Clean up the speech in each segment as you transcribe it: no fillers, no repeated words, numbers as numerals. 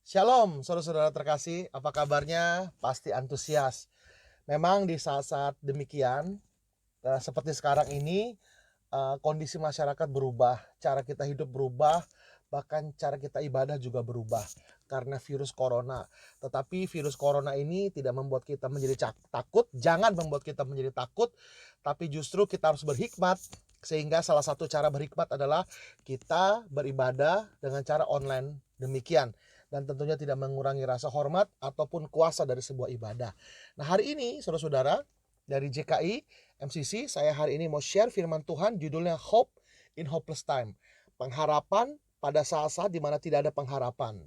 Shalom, saudara-saudara terkasih. Apa kabarnya? Pasti antusias. Memang di saat-saat demikian, seperti sekarang ini, kondisi masyarakat berubah, cara kita hidup berubah, bahkan cara kita ibadah juga berubah karena virus corona. Tetapi virus corona ini tidak membuat kita menjadi takut, jangan membuat kita menjadi takut, tapi justru kita harus berhikmat. Sehingga salah satu cara berhikmat adalah kita beribadah dengan cara online demikian. Dan tentunya tidak mengurangi rasa hormat ataupun kuasa dari sebuah ibadah. Nah, hari ini saudara-saudara dari JKI MCC, saya hari ini mau share firman Tuhan, judulnya Hope in Hopeless Time. Pengharapan pada saat-saat di mana tidak ada pengharapan.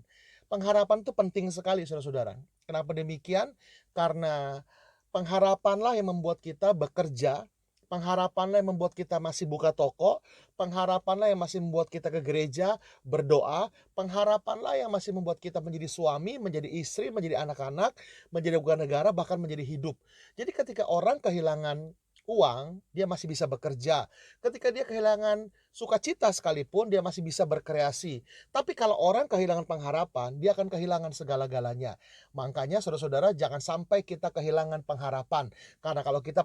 Pengharapan itu penting sekali saudara-saudara. Kenapa demikian? Karena pengharapanlah yang membuat kita bekerja, pengharapanlah yang membuat kita masih buka toko, pengharapanlah yang masih membuat kita ke gereja, berdoa, pengharapanlah yang masih membuat kita menjadi suami, menjadi istri, menjadi anak-anak, menjadi warga negara, bahkan menjadi hidup. Jadi ketika orang kehilangan uang, dia masih bisa bekerja. Ketika dia kehilangan sukacita sekalipun, dia masih bisa berkreasi. Tapi kalau orang kehilangan pengharapan, dia akan kehilangan segala-galanya. Makanya saudara-saudara, jangan sampai kita kehilangan pengharapan. Karena kalau kita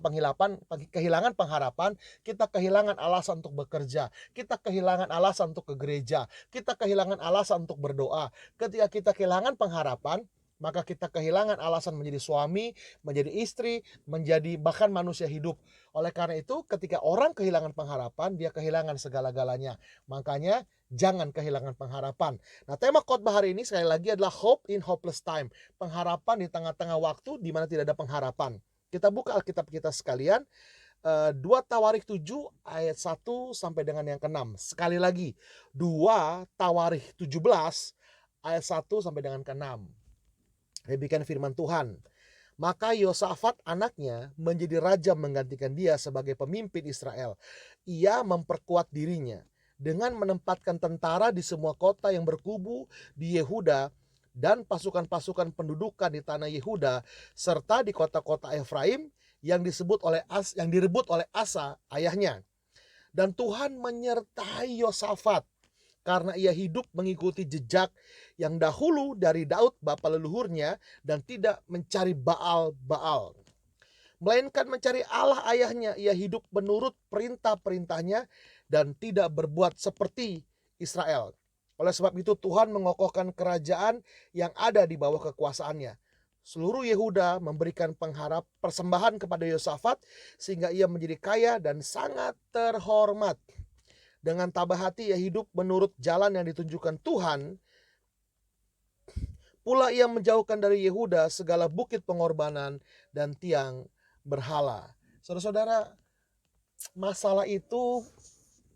kehilangan pengharapan, kita kehilangan alasan untuk bekerja. Kita kehilangan alasan untuk ke gereja. Kita kehilangan alasan untuk berdoa. Ketika kita kehilangan pengharapan, maka kita kehilangan alasan menjadi suami, menjadi istri, menjadi bahkan manusia hidup. Oleh karena itu, ketika orang kehilangan pengharapan, dia kehilangan segala-galanya. Makanya jangan kehilangan pengharapan. Nah, tema khotbah hari ini sekali lagi adalah Hope in Hopeless Time. Pengharapan di tengah-tengah waktu di mana tidak ada pengharapan. Kita buka Alkitab kita sekalian. 2 Tawarikh 7 ayat 1 sampai dengan yang ke-6. Sekali lagi, 2 Tawarikh 17 ayat 1 sampai dengan ke-6. Demikian firman Tuhan. Maka Yosafat anaknya menjadi raja menggantikan dia sebagai pemimpin Israel. Ia memperkuat dirinya dengan menempatkan tentara di semua kota yang berkubu di Yehuda dan pasukan-pasukan pendudukan di tanah Yehuda serta di kota-kota Efraim yang direbut oleh Asa ayahnya. Dan Tuhan menyertai Yosafat karena ia hidup mengikuti jejak yang dahulu dari Daud bapa leluhurnya dan tidak mencari Baal-Baal, melainkan mencari Allah ayahnya. Ia hidup menurut perintah-perintahnya dan tidak berbuat seperti Israel. Oleh sebab itu Tuhan mengokohkan kerajaan yang ada di bawah kekuasaannya. Seluruh Yehuda memberikan persembahan kepada Yosafat sehingga ia menjadi kaya dan sangat terhormat. Dengan tabah hati ia hidup menurut jalan yang ditunjukkan Tuhan. Pula ia menjauhkan dari Yehuda segala bukit pengorbanan dan tiang berhala. Saudara-saudara, masalah itu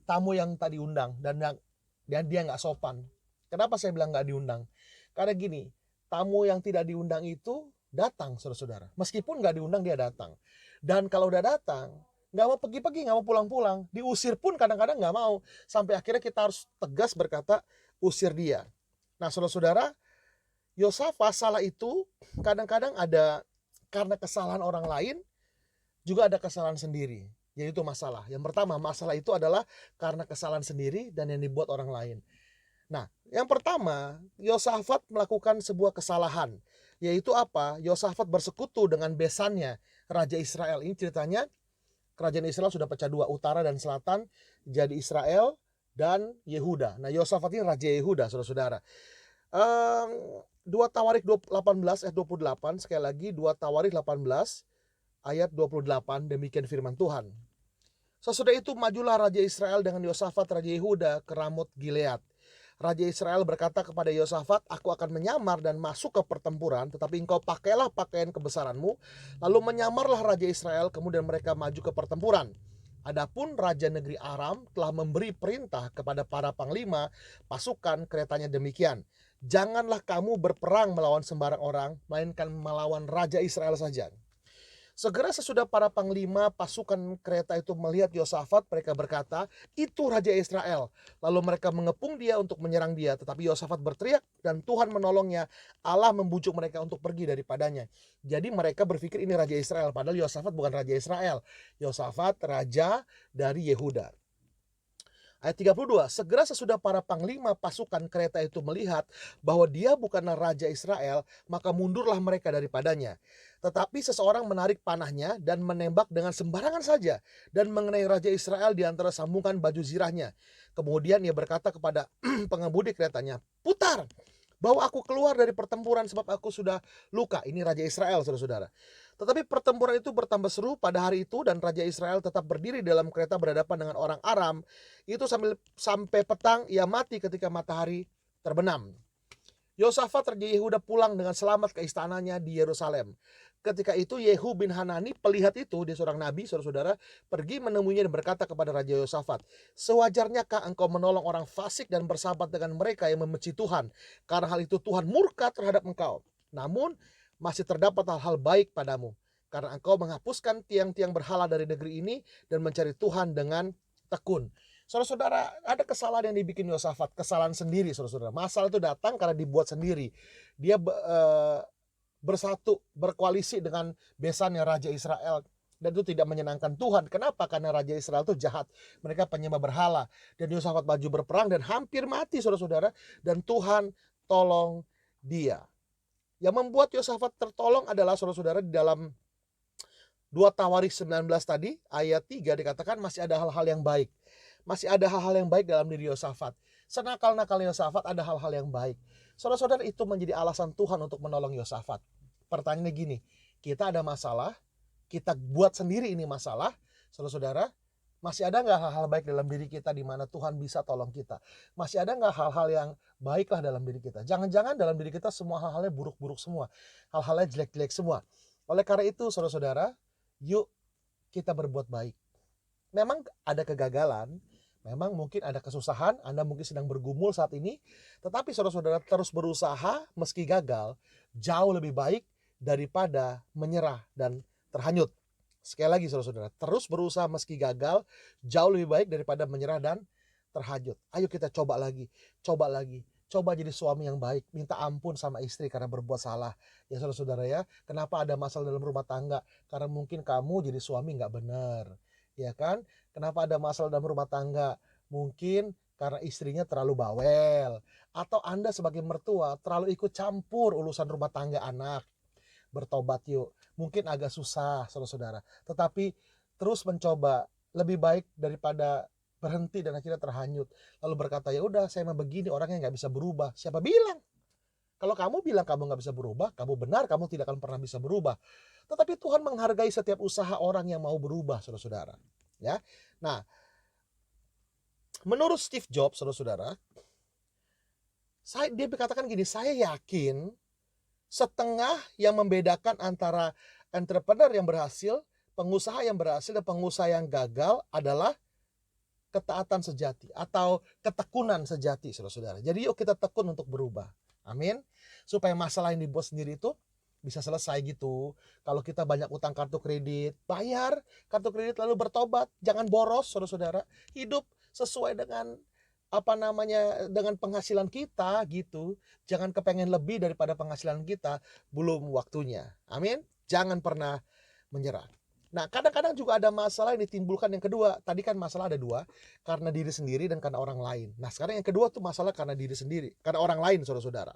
tamu yang tak diundang dan dia nggak sopan. Kenapa saya bilang nggak diundang? Karena gini, tamu yang tidak diundang itu datang, saudara-saudara. Meskipun nggak diundang, dia datang. Dan kalau udah datang, nggak mau pergi-pergi, nggak mau pulang-pulang, diusir pun kadang-kadang nggak mau. Sampai akhirnya kita harus tegas berkata, usir dia. Nah, saudara-saudara, Yosafat salah itu kadang-kadang ada karena kesalahan orang lain, juga ada kesalahan sendiri. Yaitu masalah. Yang pertama, masalah itu adalah karena kesalahan sendiri dan yang dibuat orang lain. Nah, yang pertama, Yosafat melakukan sebuah kesalahan. Yaitu apa? Yosafat bersekutu dengan besannya, Raja Israel. Ini ceritanya, kerajaan Israel sudah pecah dua, utara dan selatan, jadi Israel dan Yehuda. Nah, Yosafat ini Raja Yehuda, saudara-saudara. 2 Tawarikh 18 ayat 28, sekali lagi 2 Tawarikh 18 ayat 28, demikian firman Tuhan. Sesudah itu majulah Raja Israel dengan Yosafat Raja Yehuda ke Ramot Gilead. Raja Israel berkata kepada Yosafat, aku akan menyamar dan masuk ke pertempuran, tetapi engkau pakailah pakaian kebesaranmu. Lalu menyamarlah Raja Israel, kemudian mereka maju ke pertempuran. Adapun Raja negeri Aram telah memberi perintah kepada para panglima pasukan keretanya demikian. Janganlah kamu berperang melawan sembarang orang, melainkan melawan Raja Israel saja. Segera sesudah para panglima pasukan kereta itu melihat Yosafat, mereka berkata, itu Raja Israel. Lalu mereka mengepung dia untuk menyerang dia. Tetapi Yosafat berteriak dan Tuhan menolongnya. Allah membujuk mereka untuk pergi daripadanya. Jadi mereka berpikir ini Raja Israel. Padahal Yosafat bukan Raja Israel. Yosafat raja dari Yehuda. Ayat 32, segera sesudah para panglima pasukan kereta itu melihat bahwa dia bukanlah raja Israel, maka mundurlah mereka daripadanya. Tetapi seseorang menarik panahnya dan menembak dengan sembarangan saja dan mengenai raja Israel di antara sambungan baju zirahnya. Kemudian ia berkata kepada pengemudi keretanya, putar, bawa aku keluar dari pertempuran sebab aku sudah luka. Ini raja Israel, saudara-saudara. Tetapi pertempuran itu bertambah seru pada hari itu dan raja Israel tetap berdiri dalam kereta berhadapan dengan orang Aram. Itu sampai petang ia mati ketika matahari terbenam. Yosafat raja Yehuda pulang dengan selamat ke istananya di Yerusalem. Ketika itu Yehu bin Hanani pelihat itu, dia seorang nabi, saudara-saudara, pergi menemuinya dan berkata kepada raja Yosafat, sewajarnyakah engkau menolong orang fasik dan bersahabat dengan mereka yang membenci Tuhan? Karena hal itu Tuhan murka terhadap engkau. Namun masih terdapat hal-hal baik padamu, karena engkau menghapuskan tiang-tiang berhala dari negeri ini dan mencari Tuhan dengan tekun. Saudara-saudara, ada kesalahan yang dibikin Yosafat, kesalahan sendiri, saudara-saudara. Masalah itu datang karena dibuat sendiri. Dia bersatu, berkoalisi dengan besannya raja Israel, dan itu tidak menyenangkan Tuhan. Kenapa? Karena raja Israel itu jahat, mereka penyembah berhala. Dan Yosafat maju berperang dan hampir mati, saudara-saudara, dan Tuhan tolong dia. Yang membuat Yosafat tertolong adalah, saudara-saudara, di dalam 2 Tawarikh 19 tadi, ayat 3 dikatakan masih ada hal-hal yang baik. Masih ada hal-hal yang baik dalam diri Yosafat. Senakal-nakalnya Yosafat ada hal-hal yang baik. Saudara-saudara, itu menjadi alasan Tuhan untuk menolong Yosafat. Pertanyaannya gini, kita ada masalah, kita buat sendiri ini masalah, saudara-saudara, masih ada nggak hal-hal baik dalam diri kita di mana Tuhan bisa tolong kita? Masih ada nggak hal-hal yang baiklah dalam diri kita? Jangan-jangan dalam diri kita semua hal-halnya buruk-buruk semua. Hal-halnya jelek-jelek semua. Oleh karena itu, saudara-saudara, yuk kita berbuat baik. Memang ada kegagalan, memang mungkin ada kesusahan, Anda mungkin sedang bergumul saat ini. Tetapi saudara-saudara terus berusaha meski gagal, jauh lebih baik daripada menyerah dan terhanyut. Sekali lagi saudara-saudara, terus berusaha meski gagal, jauh lebih baik daripada menyerah dan terhanyut. Ayo kita coba lagi. Coba jadi suami yang baik, minta ampun sama istri karena berbuat salah. Ya saudara-saudara ya, kenapa ada masalah dalam rumah tangga? Karena mungkin kamu jadi suami nggak benar. Ya kan? Kenapa ada masalah dalam rumah tangga? Mungkin karena istrinya terlalu bawel. Atau Anda sebagai mertua terlalu ikut campur urusan rumah tangga anak. Bertobat yuk. Mungkin agak susah saudara-saudara, tetapi terus mencoba, lebih baik daripada berhenti dan akhirnya terhanyut lalu berkata ya udah saya mah begini, orangnya nggak bisa berubah. Siapa bilang? Kalau kamu bilang kamu nggak bisa berubah, kamu benar, kamu tidak akan pernah bisa berubah. Tetapi Tuhan menghargai setiap usaha orang yang mau berubah, saudara-saudara. Ya, nah, menurut Steve Jobs, saudara-saudara, dia berkatakan gini, saya yakin setengah yang membedakan antara entrepreneur yang berhasil, pengusaha yang berhasil, dan pengusaha yang gagal adalah ketaatan sejati atau ketekunan sejati, saudara-saudara. Jadi yuk kita tekun untuk berubah. Amin. Supaya masalah yang dibuat sendiri itu bisa selesai gitu. Kalau kita banyak utang kartu kredit, bayar kartu kredit lalu bertobat. Jangan boros, saudara-saudara. Hidup sesuai dengan dengan penghasilan kita gitu. Jangan kepengen lebih daripada penghasilan kita, belum waktunya. Amin. Jangan pernah menyerah. Nah, kadang-kadang juga ada masalah yang ditimbulkan yang kedua. Tadi kan masalah ada dua, karena diri sendiri dan karena orang lain. Nah, sekarang yang kedua tuh masalah karena diri sendiri, karena orang lain, saudara-saudara.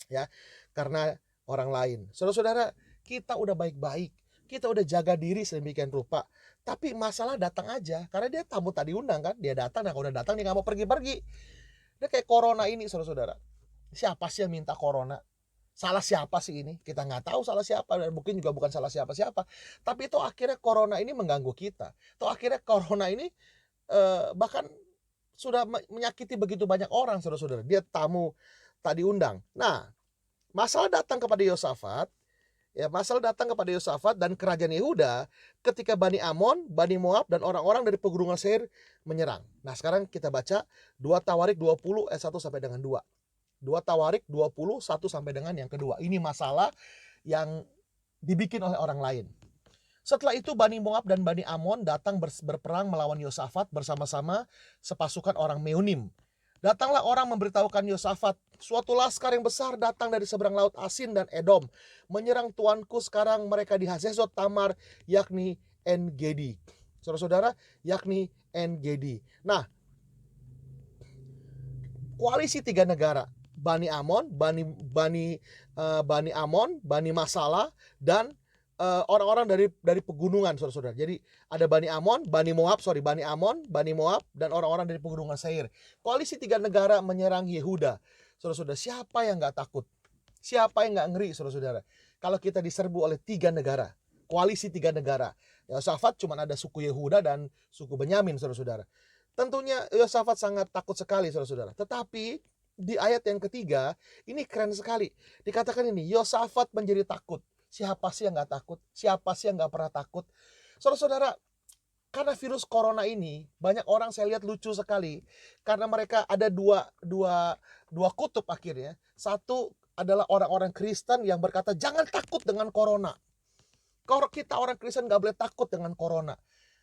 Ya, karena orang lain. Saudara-saudara, kita udah baik-baik, kita udah jaga diri sedemikian rupa, tapi masalah datang aja, karena dia tamu tadi undang kan, dia datang, nah kalau udah datang dia nggak mau pergi-pergi. Dia kayak corona ini, saudara-saudara. Siapa sih yang minta corona? Salah siapa sih ini? Kita nggak tahu salah siapa, dan mungkin juga bukan salah siapa-siapa. Tapi itu akhirnya corona ini mengganggu kita. Itu akhirnya corona ini bahkan sudah menyakiti begitu banyak orang, saudara-saudara. Dia tamu tak diundang. Nah, masalah datang kepada Yosafat. Ya, masalah datang kepada Yosafat dan kerajaan Yehuda ketika Bani Amon, Bani Moab, dan orang-orang dari pegunungan Seir menyerang. Nah, sekarang kita baca 2 Tawarikh 20 ayat 1 sampai dengan 2. 2 Tawarikh 20 1 sampai dengan yang kedua. Ini masalah yang dibikin oleh orang lain. Setelah itu Bani Moab dan Bani Amon datang berperang melawan Yosafat bersama-sama sepasukan orang Meunim. Datanglah orang memberitahukan Yosafat, suatu laskar yang besar datang dari seberang laut Asin dan Edom, menyerang tuanku sekarang mereka di Hazezot Tamar, yakni En-Gedi. Saudara-saudara, yakni En-Gedi. Nah, koalisi 3 negara, Bani Amon, Bani Amon, Bani Masalah, dan orang-orang dari pegunungan, saudara-saudara. Jadi ada Bani Amon, Bani Amon, Bani Moab, dan orang-orang dari pegunungan Seir. Koalisi 3 negara menyerang Yehuda. Saudara-saudara, siapa yang nggak takut? Siapa yang nggak ngeri, saudara-saudara? Kalau kita diserbu oleh 3 negara, koalisi 3 negara. Yosafat cuma ada suku Yehuda dan suku Benyamin, saudara-saudara. Tentunya Yosafat sangat takut sekali, saudara-saudara. Tetapi di ayat yang ketiga, ini keren sekali. Dikatakan ini, Yosafat menjadi takut. Siapa sih yang nggak takut? Siapa sih yang nggak pernah takut? Saudara-saudara, karena virus corona ini, banyak orang saya lihat lucu sekali. Karena mereka ada dua kutub akhirnya. Satu adalah orang-orang Kristen yang berkata, jangan takut dengan corona. Kalau kita orang Kristen nggak boleh takut dengan corona.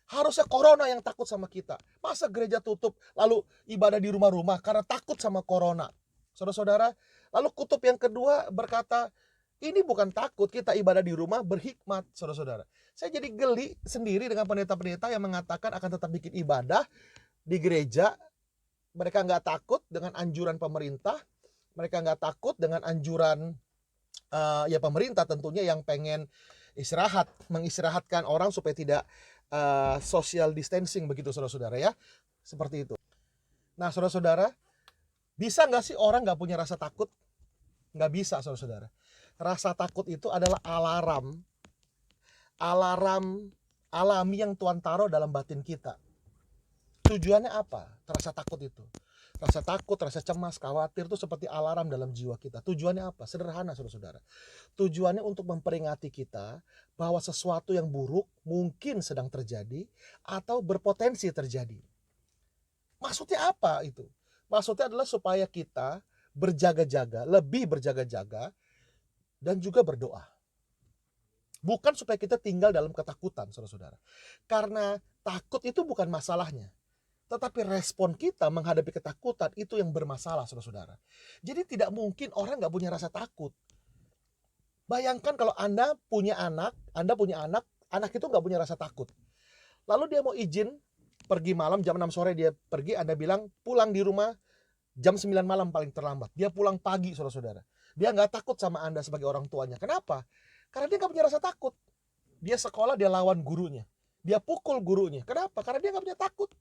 Harusnya corona yang takut sama kita. Masa gereja tutup lalu ibadah di rumah-rumah karena takut sama corona? Saudara-saudara, lalu kutub yang kedua berkata, ini bukan takut, kita ibadah di rumah berhikmat, saudara-saudara. Saya jadi geli sendiri dengan pendeta-pendeta yang mengatakan akan tetap bikin ibadah di gereja. Mereka nggak takut dengan anjuran pemerintah. Mereka nggak takut dengan anjuran ya pemerintah tentunya yang pengen istirahat, mengistirahatkan orang supaya tidak social distancing begitu, saudara-saudara ya. Seperti itu. Nah, saudara-saudara, bisa nggak sih orang nggak punya rasa takut? Nggak bisa, saudara-saudara. Rasa takut itu adalah alarm alami yang Tuhan taruh dalam batin kita. Tujuannya apa? Rasa takut itu. Rasa takut, rasa cemas, khawatir itu seperti alarm dalam jiwa kita. Tujuannya apa? Sederhana, saudara-saudara. Tujuannya untuk memperingati kita bahwa sesuatu yang buruk mungkin sedang terjadi atau berpotensi terjadi. Maksudnya apa itu? Maksudnya adalah supaya kita berjaga-jaga, lebih berjaga-jaga, dan juga berdoa. Bukan supaya kita tinggal dalam ketakutan, saudara-saudara. Karena takut itu bukan masalahnya. Tetapi respon kita menghadapi ketakutan itu yang bermasalah, saudara-saudara. Jadi tidak mungkin orang gak punya rasa takut. Bayangkan kalau Anda punya anak itu gak punya rasa takut. Lalu dia mau izin pergi malam, jam 6 sore dia pergi, Anda bilang pulang di rumah jam 9 malam paling terlambat. Dia pulang pagi, saudara-saudara. Dia nggak takut sama Anda sebagai orang tuanya. Kenapa? Karena dia nggak punya rasa takut. Dia sekolah, dia lawan gurunya. Dia pukul gurunya. Kenapa? Karena dia nggak punya takut.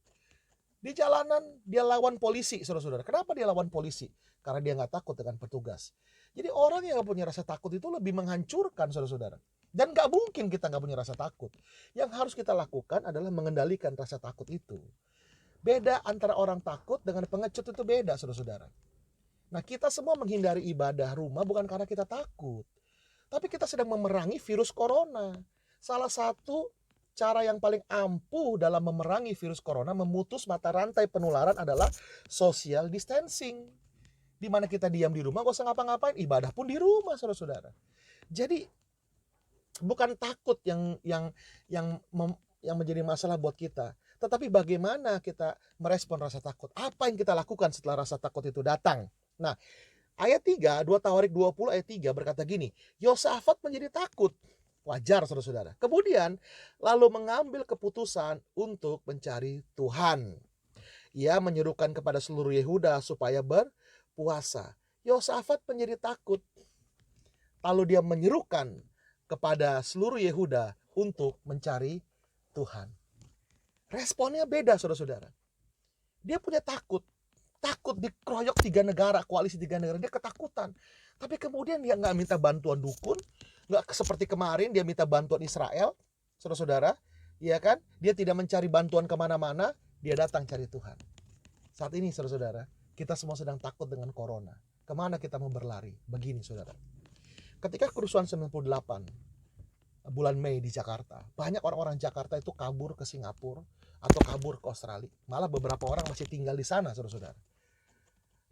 Di jalanan, dia lawan polisi, saudara-saudara. Kenapa dia lawan polisi? Karena dia nggak takut dengan petugas. Jadi orang yang nggak punya rasa takut itu lebih menghancurkan, saudara-saudara. Dan nggak mungkin kita nggak punya rasa takut. Yang harus kita lakukan adalah mengendalikan rasa takut itu. Beda antara orang takut dengan pengecut itu beda, saudara-saudara. Nah, kita semua menghindari ibadah rumah bukan karena kita takut. Tapi kita sedang memerangi virus corona. Salah satu cara yang paling ampuh dalam memerangi virus corona, memutus mata rantai penularan adalah social distancing. Di mana kita diam di rumah, gak usah ngapa-ngapain, ibadah pun di rumah, saudara-saudara. Jadi bukan takut yang menjadi masalah buat kita, tetapi bagaimana kita merespon rasa takut. Apa yang kita lakukan setelah rasa takut itu datang? Nah, ayat 3, 2 Tawarik 20 ayat 3 berkata gini, Yosafat menjadi takut. Wajar, saudara-saudara. Kemudian, lalu mengambil keputusan untuk mencari Tuhan. Ia menyerukan kepada seluruh Yehuda supaya berpuasa. Yosafat menjadi takut. Lalu dia menyerukan kepada seluruh Yehuda untuk mencari Tuhan. Responnya beda, saudara-saudara. Dia punya takut dikeroyok 3 negara, koalisi 3 negara, dia ketakutan. Tapi kemudian dia nggak minta bantuan dukun, nggak seperti kemarin dia minta bantuan Israel, saudara-saudara, ya kan? Dia tidak mencari bantuan kemana-mana, dia datang cari Tuhan. Saat ini, saudara-saudara, kita semua sedang takut dengan corona. Kemana kita mau berlari? Begini, saudara. Ketika kerusuhan 98 bulan Mei di Jakarta, banyak orang-orang Jakarta itu kabur ke Singapura atau kabur ke Australia. Malah beberapa orang masih tinggal di sana, saudara-saudara.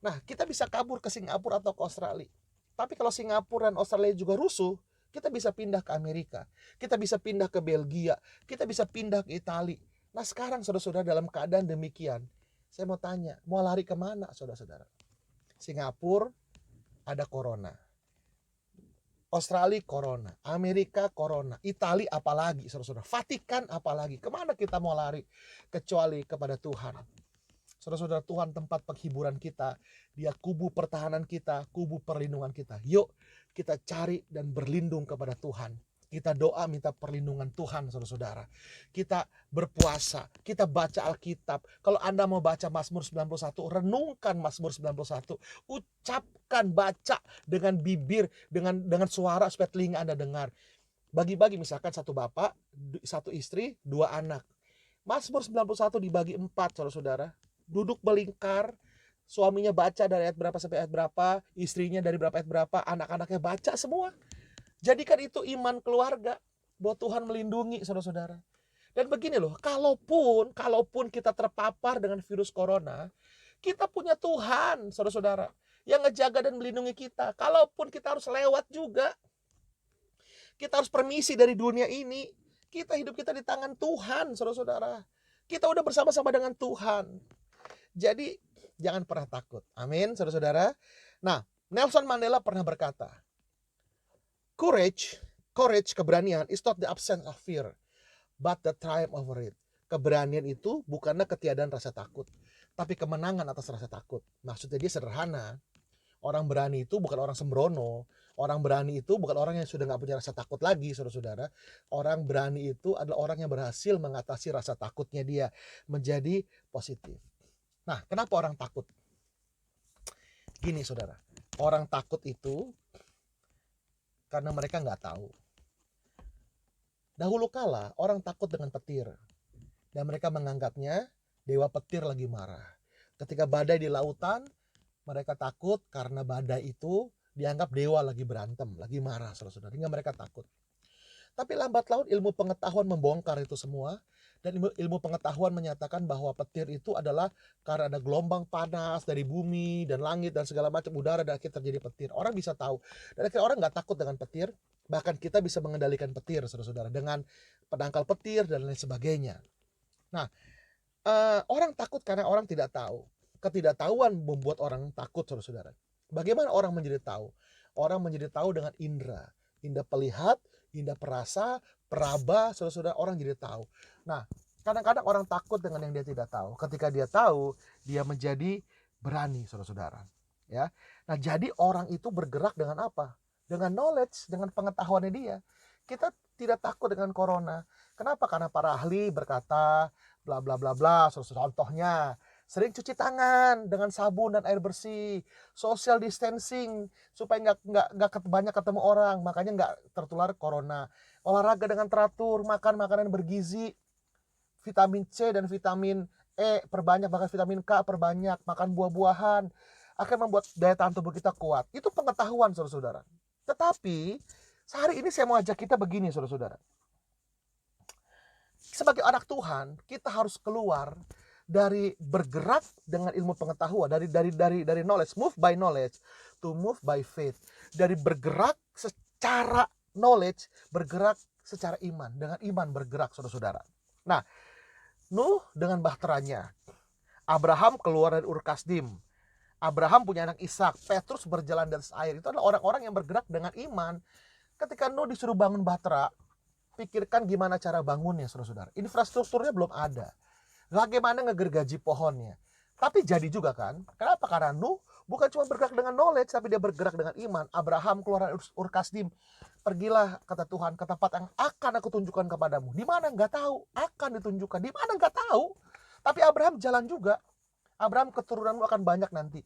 Nah, kita bisa kabur ke Singapura atau ke Australia. Tapi kalau Singapura dan Australia juga rusuh, kita bisa pindah ke Amerika. Kita bisa pindah ke Belgia. Kita bisa pindah ke Italia. Nah, sekarang saudara-saudara dalam keadaan demikian, saya mau tanya, mau lari kemana, saudara-saudara? Singapura ada corona. Australia corona, Amerika corona, Italia apalagi, saudara-saudara. Vatikan apalagi. Kemana kita mau lari? Kecuali kepada Tuhan. Saudara-saudara, Tuhan tempat penghiburan kita. Dia kubu pertahanan kita, kubu perlindungan kita. Yuk kita cari dan berlindung kepada Tuhan. Kita doa minta perlindungan Tuhan, saudara-saudara. Kita berpuasa, kita baca Alkitab. Kalau Anda mau baca Mazmur 91, renungkan Mazmur 91. Ucapkan, baca dengan bibir, dengan suara supaya telinga Anda dengar. Bagi-bagi, misalkan satu bapak, satu istri, dua anak. Mazmur 91 dibagi 4, saudara-saudara. Duduk melingkar, suaminya baca dari ayat berapa sampai ayat berapa, istrinya dari berapa ayat berapa, anak-anaknya baca semua. Jadikan itu iman keluarga bahwa Tuhan melindungi, saudara-saudara. Dan begini loh, kalaupun kita terpapar dengan virus corona, kita punya Tuhan, saudara-saudara, yang ngejaga dan melindungi kita. Kalaupun kita harus lewat juga, kita harus permisi dari dunia ini, hidup kita di tangan Tuhan, saudara-saudara. Kita udah bersama-sama dengan Tuhan. Jadi jangan pernah takut. Amin, saudara-saudara. Nah, Nelson Mandela pernah berkata, Courage, keberanian is not the absence of fear, but the triumph over it. Keberanian itu bukanlah ketiadaan rasa takut, tapi kemenangan atas rasa takut. Maksudnya dia sederhana. Orang berani itu bukan orang sembrono. Orang berani itu bukan orang yang sudah gak punya rasa takut lagi, saudara-saudara. Orang berani itu adalah orang yang berhasil mengatasi rasa takutnya dia menjadi positif. Nah, kenapa orang takut? Gini, saudara. Orang takut itu karena mereka nggak tahu. Dahulu kala orang takut dengan petir. Dan mereka menganggapnya dewa petir lagi marah. Ketika badai di lautan, mereka takut karena badai itu dianggap dewa lagi berantem, lagi marah, saudara-saudara. Hingga mereka takut. Tapi lambat laun ilmu pengetahuan membongkar itu semua. Dan ilmu pengetahuan menyatakan bahwa petir itu adalah karena ada gelombang panas dari bumi dan langit dan segala macam udara, dan akhirnya terjadi petir. Orang bisa tahu. Dan akhirnya orang nggak takut dengan petir. Bahkan kita bisa mengendalikan petir, saudara-saudara, dengan penangkal petir dan lain sebagainya. Nah, orang takut karena orang tidak tahu. Ketidaktahuan membuat orang takut, saudara-saudara. Bagaimana orang menjadi tahu? Orang menjadi tahu dengan indera. Indera pelihat, indera perasa, peraba, saudara-saudara, orang jadi tahu. Nah, kadang-kadang orang takut dengan yang dia tidak tahu. Ketika dia tahu, dia menjadi berani, saudara-saudara. Ya. Nah, jadi orang itu bergerak dengan apa? Dengan knowledge, dengan pengetahuannya dia. Kita tidak takut dengan corona. Kenapa? Karena para ahli berkata bla bla bla bla. Contohnya, sering cuci tangan dengan sabun dan air bersih, social distancing supaya nggak banyak ketemu orang, makanya nggak tertular corona. Olahraga dengan teratur, makan makanan bergizi, vitamin C dan vitamin E perbanyak, bahkan vitamin K perbanyak, makan buah-buahan akan membuat daya tahan tubuh kita kuat. Itu pengetahuan, saudara-saudara. Tetapi sehari ini saya mau ajak kita begini, saudara-saudara. Sebagai anak Tuhan, kita harus keluar dari bergerak dengan ilmu pengetahuan, dari knowledge, move by knowledge to move by faith. Dari bergerak secara knowledge, bergerak secara iman, dengan iman bergerak, saudara-saudara. Nah, Nuh dengan bahteranya, Abraham keluar dari Ur Kasdim, Abraham punya anak Ishak, Petrus berjalan di atas air. Itu adalah orang-orang yang bergerak dengan iman. Ketika Nuh disuruh bangun bahtera, pikirkan gimana cara bangunnya, saudara-saudara. Infrastrukturnya belum ada. Bagaimana ngegergaji pohonnya. Tapi jadi juga kan. Kenapa? Karena Nuh bukan cuma bergerak dengan knowledge, tapi dia bergerak dengan iman. Abraham keluar dari Ur Kasdim. Pergilah, kata Tuhan, ke tempat yang akan aku tunjukkan kepadamu. Di mana? Nggak tahu. Akan ditunjukkan. Di mana? Nggak tahu. Tapi Abraham jalan juga. Abraham, keturunanmu akan banyak nanti.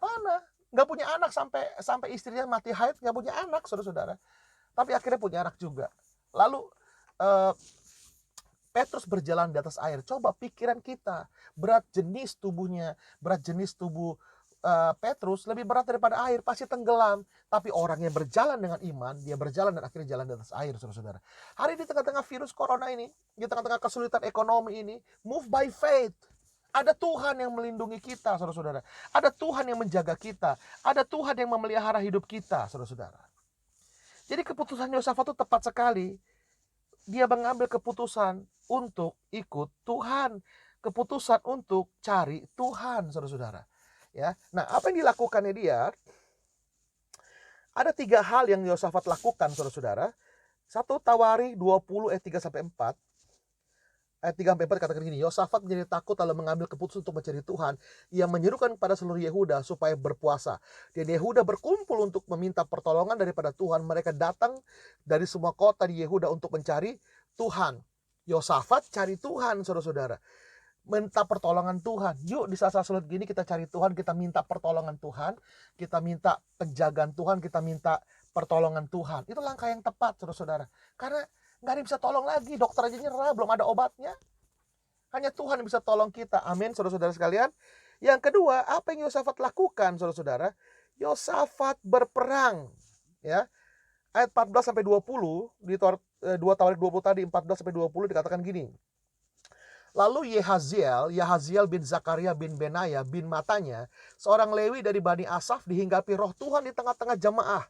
Mana? Nggak punya anak sampai istrinya mati haid, nggak punya anak, saudara-saudara. Tapi akhirnya punya anak juga. Lalu Petrus berjalan di atas air. Coba pikiran kita, berat jenis tubuhnya, berat jenis tubuh Petrus lebih berat daripada air, pasti tenggelam. Tapi orang yang berjalan dengan iman, dia berjalan dan akhirnya jalan di atas air, saudara-saudara. Hari di tengah-tengah virus corona ini, di tengah-tengah kesulitan ekonomi ini, move by faith. Ada Tuhan yang melindungi kita, saudara-saudara. Ada Tuhan yang menjaga kita. Ada Tuhan yang memelihara hidup kita, saudara-saudara. Jadi keputusan Yosafat itu tepat sekali. Dia mengambil keputusan untuk ikut Tuhan. Keputusan untuk cari Tuhan, saudara-saudara. Ya, nah apa yang dilakukannya dia? Ada 3 hal yang Yosafat lakukan, saudara-saudara. 1 Tawari 20 ayat 3-4. ayat 3-4 katakan gini, Yosafat menjadi takut lalu mengambil keputusan untuk mencari Tuhan. Ia menyerukan kepada seluruh Yehuda supaya berpuasa. Dan Yehuda berkumpul untuk meminta pertolongan daripada Tuhan. Mereka datang dari semua kota di Yehuda untuk mencari Tuhan. Yosafat cari Tuhan, saudara-saudara. Minta pertolongan Tuhan. Yuk di saat-saat sulit gini kita cari Tuhan, kita minta pertolongan Tuhan, kita minta penjagaan Tuhan, kita minta pertolongan Tuhan. Itu langkah yang tepat, saudara-saudara. Karena nggak ada yang bisa tolong lagi, dokter aja nyerah, belum ada obatnya. Hanya Tuhan yang bisa tolong kita. Amin, saudara-saudara sekalian. Yang kedua, apa yang Yosafat lakukan, saudara-saudara? Yosafat berperang. Ya, ayat 14-20 di 2 Tawarik 20 tadi 14-20 dikatakan gini. Lalu Yahaziel bin Zakaria bin Benaya bin Matanya, seorang Lewi dari Bani Asaf, dihinggapi roh Tuhan di tengah-tengah jemaah.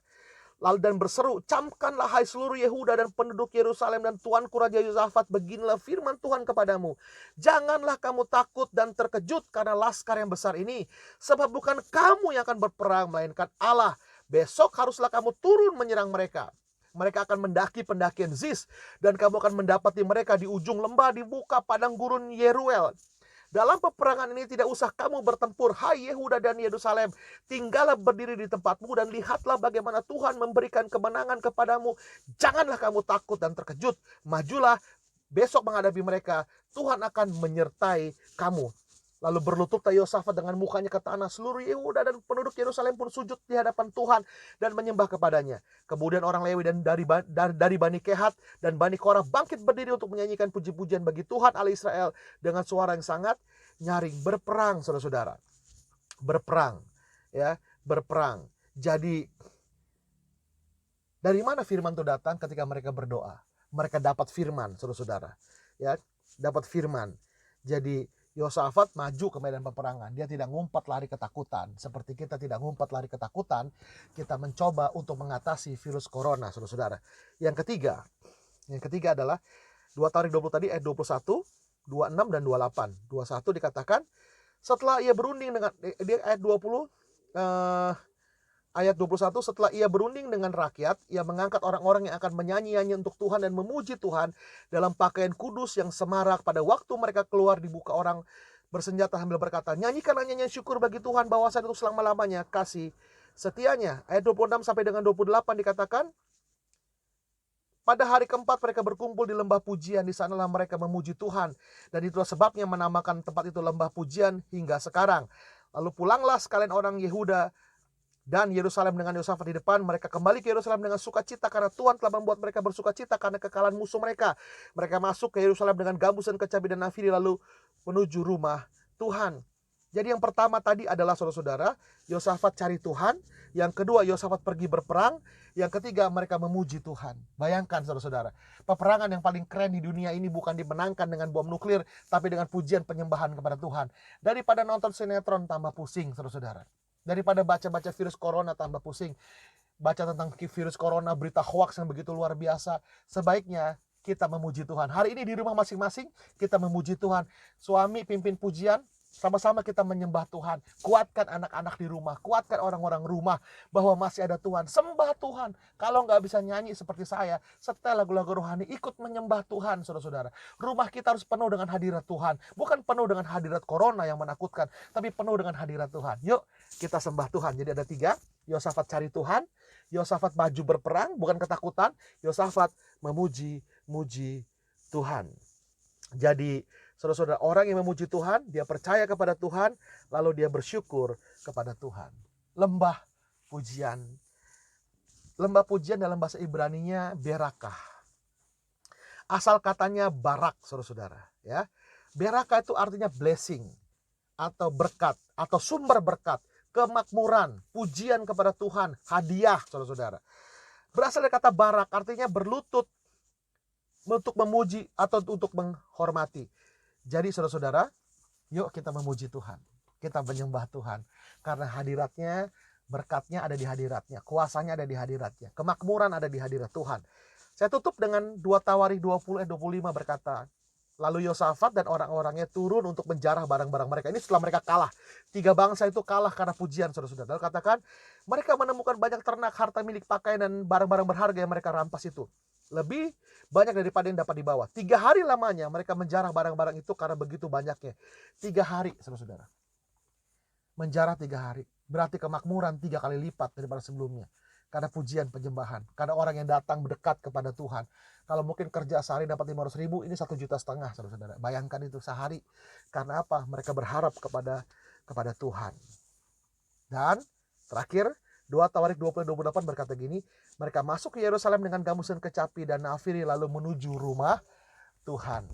Lalu dan berseru, camkanlah hai seluruh Yehuda dan penduduk Yerusalem dan tuanku Raja Yosafat, beginilah firman Tuhan kepadamu. Janganlah kamu takut dan terkejut karena laskar yang besar ini. Sebab bukan kamu yang akan berperang, melainkan Allah. Besok haruslah kamu turun menyerang mereka. Mereka akan mendaki pendakian Ziz, dan kamu akan mendapati mereka di ujung lembah di muka padang gurun Yeruel. Dalam peperangan ini tidak usah kamu bertempur, hai Yehuda dan Yerusalem. Tinggallah berdiri di tempatmu dan lihatlah bagaimana Tuhan memberikan kemenangan kepadamu. Janganlah kamu takut dan terkejut. Majulah, besok menghadapi mereka. Tuhan akan menyertai kamu. Lalu berlututlah Yosafat dengan mukanya ke tanah. Seluruh Yehuda dan penduduk Yerusalem pun sujud di hadapan Tuhan dan menyembah kepadanya. Kemudian orang Lewi dan dari Bani Kehat dan Bani Korah bangkit berdiri untuk menyanyikan puji-pujian bagi Tuhan Allah Israel dengan suara yang sangat nyaring. Berperang, saudara-saudara. Berperang, ya, berperang. Jadi dari mana firman itu datang? Ketika mereka berdoa, mereka dapat firman, saudara-saudara. Ya, dapat firman. Jadi Yosafat maju ke medan peperangan. Dia tidak ngumpat lari ketakutan. Seperti kita tidak ngumpat lari ketakutan, kita mencoba untuk mengatasi virus corona, saudara-saudara. Yang ketiga adalah 2 Tawarik 20 tadi ayat 21, 26 dan 28. 21 dikatakan, setelah ia berunding dengan ayat 20 ayat 21, setelah ia berunding dengan rakyat, ia mengangkat orang-orang yang akan menyanyi-nyanyi untuk Tuhan dan memuji Tuhan dalam pakaian kudus yang semarak. Pada waktu mereka keluar, dibuka orang bersenjata sambil berkata, nyanyikanlah nyanyian syukur bagi Tuhan bahwasanya itu selama-lamanya kasih setianya. Ayat 26 sampai dengan 28 dikatakan, pada hari keempat mereka berkumpul di lembah pujian, di sanalah mereka memuji Tuhan. Dan itulah sebabnya menamakan tempat itu lembah pujian hingga sekarang. Lalu pulanglah sekalian orang Yehuda dan Yerusalem dengan Yosafat di depan. Mereka kembali ke Yerusalem dengan sukacita karena Tuhan telah membuat mereka bersukacita karena kekalahan musuh mereka. Mereka masuk ke Yerusalem dengan gambus dan kecapi dan nafiri lalu menuju rumah Tuhan. Jadi yang pertama tadi adalah saudara-saudara, Yosafat cari Tuhan. Yang kedua, Yosafat pergi berperang. Yang ketiga, mereka memuji Tuhan. Bayangkan saudara-saudara, peperangan yang paling keren di dunia ini bukan dimenangkan dengan bom nuklir, tapi dengan pujian penyembahan kepada Tuhan. Daripada nonton sinetron tambah pusing, saudara-saudara. Daripada baca-baca virus corona tambah pusing. Baca tentang virus corona, berita hoax yang begitu luar biasa. Sebaiknya kita memuji Tuhan. Hari ini di rumah masing-masing kita memuji Tuhan. Suami pimpin pujian, sama-sama kita menyembah Tuhan. Kuatkan anak-anak di rumah, kuatkan orang-orang rumah bahwa masih ada Tuhan. Sembah Tuhan. Kalau nggak bisa nyanyi seperti saya, setel lagu-lagu rohani, ikut menyembah Tuhan, saudara-saudara. Rumah kita harus penuh dengan hadirat Tuhan. Bukan penuh dengan hadirat corona yang menakutkan, tapi penuh dengan hadirat Tuhan. Yuk, kita sembah Tuhan. Jadi ada 3, Yosafat cari Tuhan, Yosafat maju berperang, bukan ketakutan, Yosafat memuji Tuhan. Jadi saudara-saudara, orang yang memuji Tuhan, dia percaya kepada Tuhan, lalu dia bersyukur kepada Tuhan. Lembah pujian. Lembah pujian dalam bahasa Ibraninya berakah. Asal katanya barak, saudara-saudara. Ya, berakah itu artinya blessing, atau berkat, atau sumber berkat, kemakmuran, pujian kepada Tuhan, hadiah, saudara-saudara. Berasal dari kata barak, artinya berlutut, untuk memuji atau untuk menghormati. Jadi saudara-saudara, yuk kita memuji Tuhan. Kita menyembah Tuhan. Karena hadiratnya, berkatnya ada di hadiratnya. Kuasanya ada di hadiratnya. Kemakmuran ada di hadirat Tuhan. Saya tutup dengan 2 Tawarik 20 ayat 25 berkata, lalu Yosafat dan orang-orangnya turun untuk menjarah barang-barang mereka. Ini setelah mereka kalah. 3 bangsa itu kalah karena pujian, saudara-saudara. Lalu katakan, mereka menemukan banyak ternak, harta milik, pakaian, dan barang-barang berharga yang mereka rampas itu. Lebih banyak daripada yang dapat dibawa. 3 hari lamanya mereka menjarah barang-barang itu karena begitu banyaknya. 3 hari, saudara-saudara. Menjarah 3 hari. Berarti kemakmuran 3 kali lipat daripada sebelumnya. Karena pujian penyembahan. Karena orang yang datang mendekat kepada Tuhan. Kalau mungkin kerja sehari dapat 500.000, ini 1,5 juta, saudara-saudara. Bayangkan itu sehari. Karena apa? Mereka berharap kepada Tuhan. Dan terakhir, 2 Tawarik 20:28 berkata gini, mereka masuk ke Yerusalem dengan gamus dan kecapi dan nafiri lalu menuju rumah Tuhan.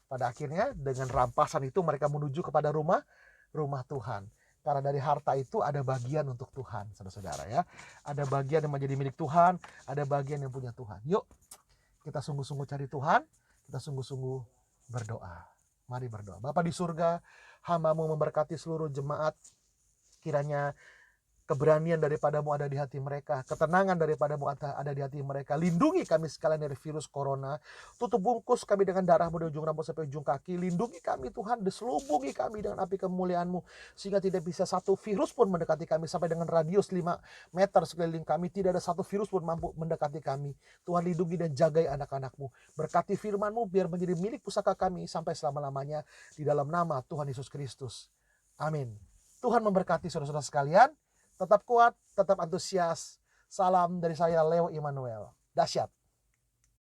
Pada akhirnya dengan rampasan itu mereka menuju kepada rumah Tuhan. Karena dari harta itu ada bagian untuk Tuhan, saudara-saudara ya. Ada bagian yang menjadi milik Tuhan, ada bagian yang punya Tuhan. Yuk, kita sungguh-sungguh cari Tuhan, kita sungguh-sungguh berdoa. Mari berdoa. Bapa di surga, hamba-Mu memberkati seluruh jemaat. Kiranya keberanian daripadamu ada di hati mereka. Ketenangan daripadamu ada di hati mereka. Lindungi kami sekalian dari virus corona. Tutup bungkus kami dengan darah-Mu dari ujung rambut sampai ujung kaki. Lindungi kami Tuhan. Diselubungi kami dengan api kemuliaan-Mu. Sehingga tidak bisa satu virus pun mendekati kami. Sampai dengan radius 5 meter sekeliling kami. Tidak ada satu virus pun mampu mendekati kami. Tuhan lindungi dan jagai anak-anak-Mu. Berkati firman-Mu biar menjadi milik pusaka kami sampai selama-lamanya. Di dalam nama Tuhan Yesus Kristus. Amin. Tuhan memberkati saudara-saudara sekalian. Tetap kuat, tetap antusias. Salam dari saya, Leo Immanuel. Dahsyat.